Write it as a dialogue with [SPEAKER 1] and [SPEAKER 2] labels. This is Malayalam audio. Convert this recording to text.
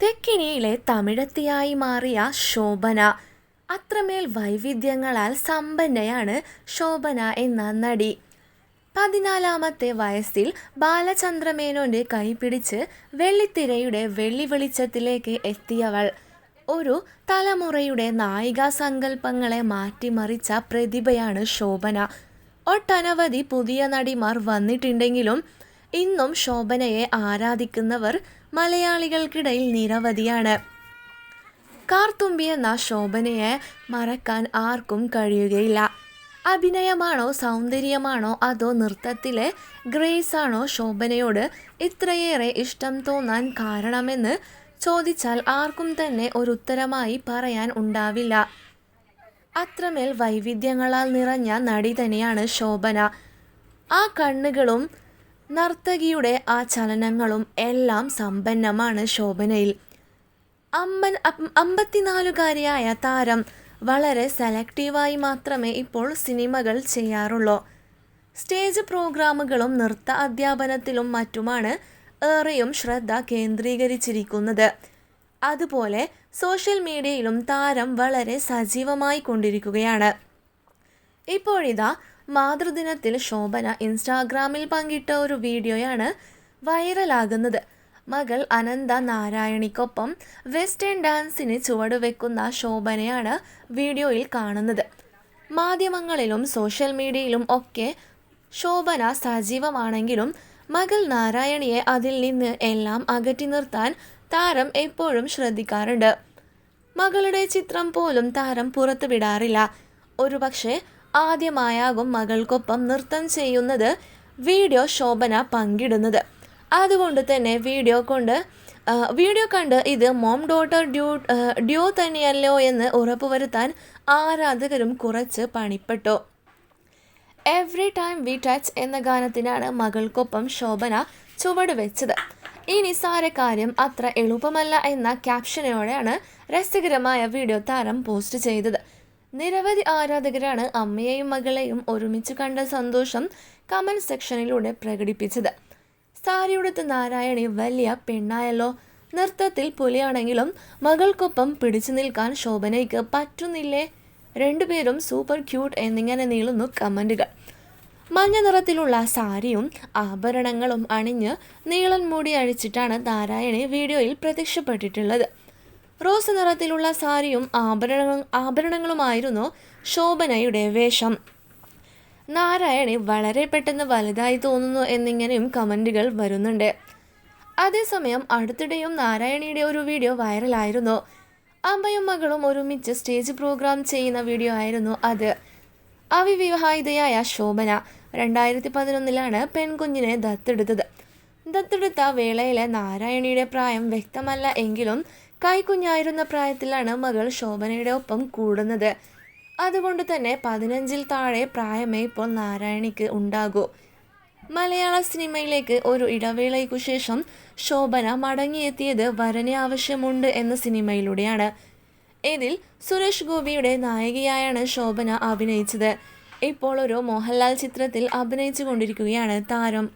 [SPEAKER 1] തെക്കിനിയിലെ തമിഴത്തിയായി മാറിയ ശോഭന. അത്രമേൽ വൈവിധ്യങ്ങളാൽ സമ്പന്നയാണ് ശോഭന എന്ന നടി. 14-ാമത്തെ വയസ്സിൽ ബാലചന്ദ്രമേനോന്റെ കൈപിടിച്ച് വെള്ളിത്തിരയുടെ വെള്ളി വെളിച്ചത്തിലേക്ക് എത്തിയവൾ. ഒരു തലമുറയുടെ നായികാ സങ്കല്പങ്ങളെ മാറ്റിമറിച്ച പ്രതിഭയാണ് ശോഭന. ഒട്ടനവധി പുതിയ നടിമാർ വന്നിട്ടുണ്ടെങ്കിലും ഇന്നും ശോഭനയെ ആരാധിക്കുന്നവർ മലയാളികൾക്കിടയിൽ നിരവധിയാണ്. കാർത്തുമ്പി എന്ന ശോഭനയെ മറക്കാൻ ആർക്കും കഴിയുകയില്ല. അഭിനയമാണോ, സൗന്ദര്യമാണോ, അതോ നൃത്തത്തിലെ ഗ്രേസ് ആണോ ശോഭനയോട് ഇത്രയേറെ ഇഷ്ടം തോന്നാൻ കാരണമെന്ന് ചോദിച്ചാൽ ആർക്കും തന്നെ ഒരു ഉത്തരമായി പറയാൻ ഉണ്ടാവില്ല. അത്രമേൽ വൈവിധ്യങ്ങളാൽ നിറഞ്ഞ നടി തന്നെയാണ് ശോഭന. ആ കണ്ണുകളും നർത്തകിയുടെ ആ ചലനങ്ങളും എല്ലാം സമ്പന്നമാണ് ശോഭനയിൽ. 54-കാരിയായ താരം വളരെ സെലക്റ്റീവായി മാത്രമേ ഇപ്പോൾ സിനിമകൾ ചെയ്യാറുള്ളൂ. സ്റ്റേജ് പ്രോഗ്രാമുകളും നൃത്ത അധ്യാപനത്തിലും മറ്റുമാണ് ഏറെയും ശ്രദ്ധ കേന്ദ്രീകരിച്ചിരിക്കുന്നത്. അതുപോലെ സോഷ്യൽ മീഡിയയിലും താരം വളരെ സജീവമായി കൊണ്ടിരിക്കുകയാണ്. ഇപ്പോഴിതാ മാതൃദിനത്തിൽ ശോഭന ഇൻസ്റ്റാഗ്രാമിൽ പങ്കിട്ട ഒരു വീഡിയോയാണ് വൈറലാകുന്നത്. മകൾ അനന്ത നാരായണിക്കൊപ്പം വെസ്റ്റേൺ ഡാൻസിന് ചുവടുവെക്കുന്ന ശോഭനയാണ് വീഡിയോയിൽ കാണുന്നത്. മാധ്യമങ്ങളിലും സോഷ്യൽ മീഡിയയിലും ഒക്കെ ശോഭന സജീവമാണെങ്കിലും മകൾ നാരായണിയെ അതിൽ നിന്ന് എല്ലാം അകറ്റി നിർത്താൻ താരം എപ്പോഴും ശ്രദ്ധിക്കാറുണ്ട്. മകളുടെ ചിത്രം പോലും താരം പുറത്തുവിടാറില്ല. ഒരുപക്ഷെ ആദ്യമായാകും മകൾക്കൊപ്പം നൃത്തം ചെയ്യുന്നത് വീഡിയോ ശോഭന പങ്കിടുന്നത്. അതുകൊണ്ട് തന്നെ വീഡിയോ കണ്ട് ഇത് മോം ഡോട്ടർ ഡ്യൂ തന്നെയല്ലോ എന്ന് ഉറപ്പുവരുത്താൻ ആരാധകരും കുറച്ച് പണിപ്പെട്ടു. എവ്രി ടൈം വി ടച്ച് എന്ന ഗാനത്തിനാണ് മകൾക്കൊപ്പം ശോഭന ചുവട് വെച്ചത്. ഈ നിസ്സാര കാര്യം അത്ര എളുപ്പമല്ല എന്ന ക്യാപ്ഷനോടെയാണ് രസകരമായ വീഡിയോ താരം പോസ്റ്റ് ചെയ്തത്. നിരവധി ആരാധകരാണ് അമ്മയെയും മകളെയും ഒരുമിച്ച് കണ്ട സന്തോഷം കമൻറ്റ് സെക്ഷനിലൂടെ പ്രകടിപ്പിച്ചത്. സാരിയുടുത്ത് നാരായണി വലിയ പെണ്ണായല്ലോ, നൃത്തത്തിൽ പുലിയാണെങ്കിലും മകൾക്കൊപ്പം പിടിച്ചു നിൽക്കാൻ ശോഭനയ്ക്ക് പറ്റുന്നില്ലേ, രണ്ടുപേരും സൂപ്പർ ക്യൂട്ട് എന്നിങ്ങനെ നീളുന്നു കമൻറ്റുകൾ. മഞ്ഞ നിറത്തിലുള്ള സാരിയും ആഭരണങ്ങളും അണിഞ്ഞ് നീളൻ മുടി അഴിച്ചിട്ടാണ് നാരായണി വീഡിയോയിൽ പ്രത്യക്ഷപ്പെട്ടിട്ടുള്ളത്. റോസ് നിറത്തിലുള്ള സാരിയും ആഭരണങ്ങളുമായിരുന്നു ശോഭനയുടെ വേഷം. നാരായണി വളരെ പെട്ടെന്ന് വലുതായി തോന്നുന്നു എന്നിങ്ങനെയും കമൻറ്റുകൾ വരുന്നുണ്ട്. അതേസമയം അടുത്തിടെയും നാരായണിയുടെ ഒരു വീഡിയോ വൈറലായിരുന്നു. അമ്മയും മകളും ഒരുമിച്ച് സ്റ്റേജ് പ്രോഗ്രാം ചെയ്യുന്ന വീഡിയോ ആയിരുന്നു അത്. അവിവാഹിതയായ ശോഭന 2011 പെൺകുഞ്ഞിനെ ദത്തെടുത്തത്. ദത്തെടുത്ത വേളയിലെ നാരായണിയുടെ പ്രായം വ്യക്തമല്ല എങ്കിലും കൈക്കുഞ്ഞായിരുന്ന പ്രായത്തിലാണ് മകൾ ശോഭനയുടെ ഒപ്പം കൂടുന്നത്. അതുകൊണ്ട് തന്നെ 15-ൽ താഴെ പ്രായമേ ഇപ്പോൾ നാരായണിക്ക് ഉണ്ടാകൂ. മലയാള സിനിമയിലേക്ക് ഒരു ഇടവേളയ്ക്കു ശേഷം ശോഭന മടങ്ങിയെത്തിയത് വരനെ ആവശ്യമുണ്ട് എന്ന സിനിമയിലൂടെയാണ്. ഇതിൽ സുരേഷ് ഗോപിയുടെ നായികയായാണ് ശോഭന അഭിനയിച്ചത്. ഇപ്പോൾ ഒരു മോഹൻലാൽ ചിത്രത്തിൽ അഭിനയിച്ചു കൊണ്ടിരിക്കുകയാണ് താരം.